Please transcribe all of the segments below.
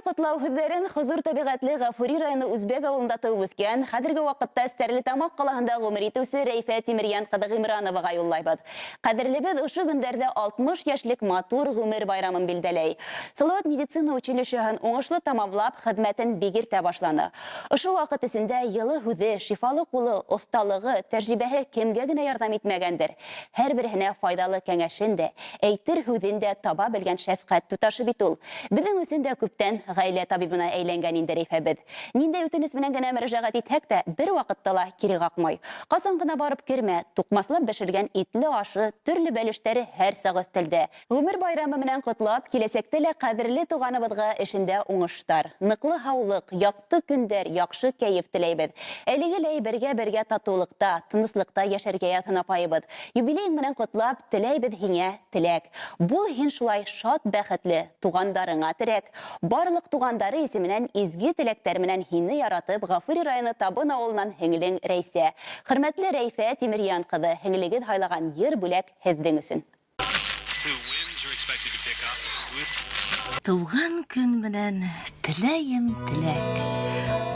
котлау һүҙҙәрен Хозур табиғатлы Ғафури районы Үзбәк ауылында тыуып үҫкән, хәҙерге ваҡытта Стәрлетамаҡ ҡалаһында ғүмер итеүсе Рәйфә Тимерйән ҡыҙы Ғимрановаға юллайбыҙ. Ҡәҙерлебеҙ ошо көндәрҙә 60 йәшлек матур ғүмер байрамын билдәләй. Салауат медицина училищеһын уңышлы тамамлап, хеҙмәтен бигертә башланы. Ошо ваҡыт эсендә йылы һүҙе, шифалы ҡулы, оҫталығы, тәжрибәһе кемгә генә ярҙам итмәгәндер. Һәр береһенә файҙалы кәңәшен дә, әйтер һүҙен дә таба белгән шәфҡәт туташы бит ул. Беҙҙең өсөн дә күптән ғаилә табибына әйләнгән инде Рәйфәбеҙ. Ниндәй үтенес менән генә мөрәжәғәт итһәк тә, бер ваҡытта ла кире ҡаҡмай. Ҡасан ғына барып кермә, туҡмаслап бешергән итле ашы, төрлө бәлештәре һәр саҡ өҫтәлдә. Ғүмер байрамы менән ҡотлап, киләсәктә лә ҡәҙерле туғаныбыҙға эшендә уңыштар, ныҡлы һаулыҡ, яҡты көндәр, яҡшы кәйеф теләйбеҙ. Әлеге лә бергә татыулыҡта, тыныслыҡта йәшәргә яҙһын апайыбыҙ. Юбилейың менән ҡотлап, теләйбеҙ һиңә теләк. Бул һин шулай шат, бәхетле, туғандарыңа терәк. Барлык туғандары исеменән изге теләктәр менән һине яратып, Ғафури районы Табын ауылынан һеңлең Рәйсә. Хөрмәтле Рәйфә Тимерйән ҡыҙы, һеңлегеҙ һайлаған йыр бүләк һеҙҙең өсөн. Тыуған көн менән теләйем теләк.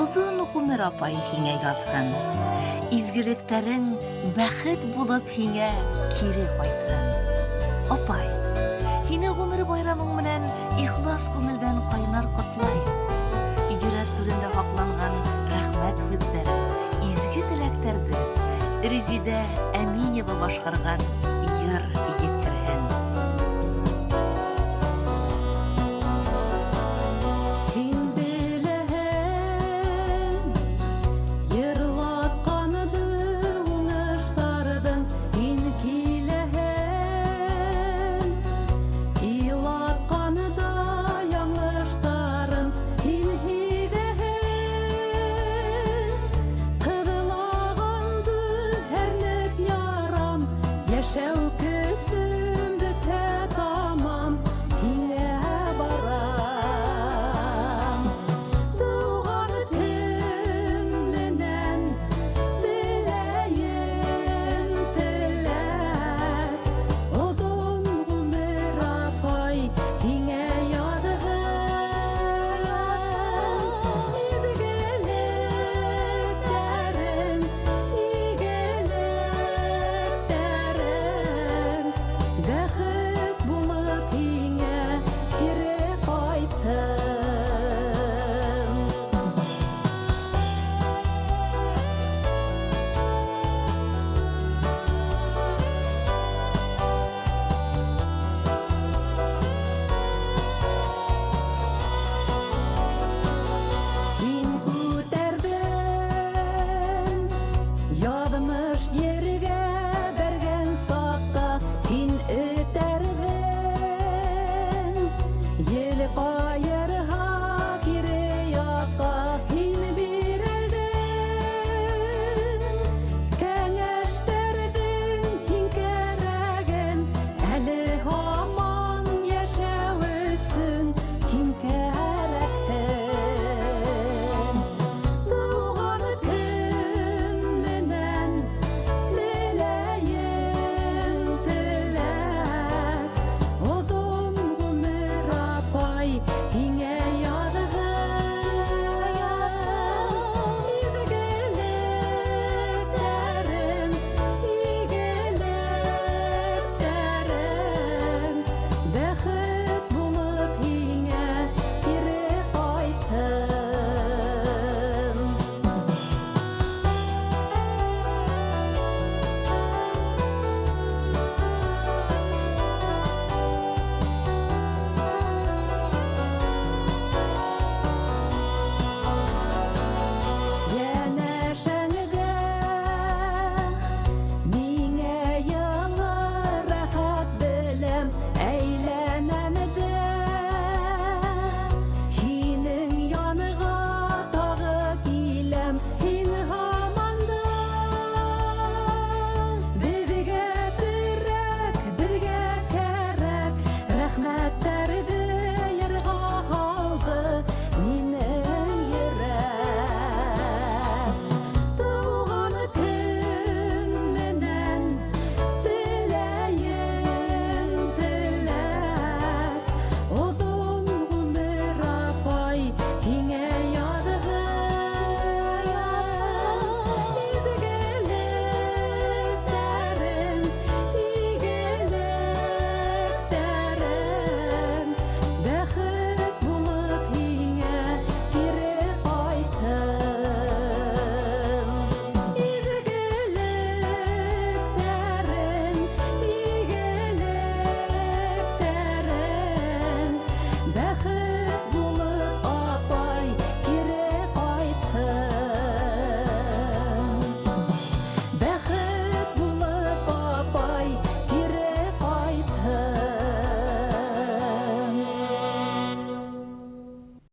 Оҙон ғүмер апай һиңә яҙһын. Изгелектәрең бәхет булып һиңә кире ҡайтһын. Апай, һине ғүмер байрамың менән ихлас күңелдән ҡайнар ҡотлай. Йөрәк түрендә һаҡланған рәхмәт һүҙҙәре, изге теләктәрҙе Резида Әминева башҡарған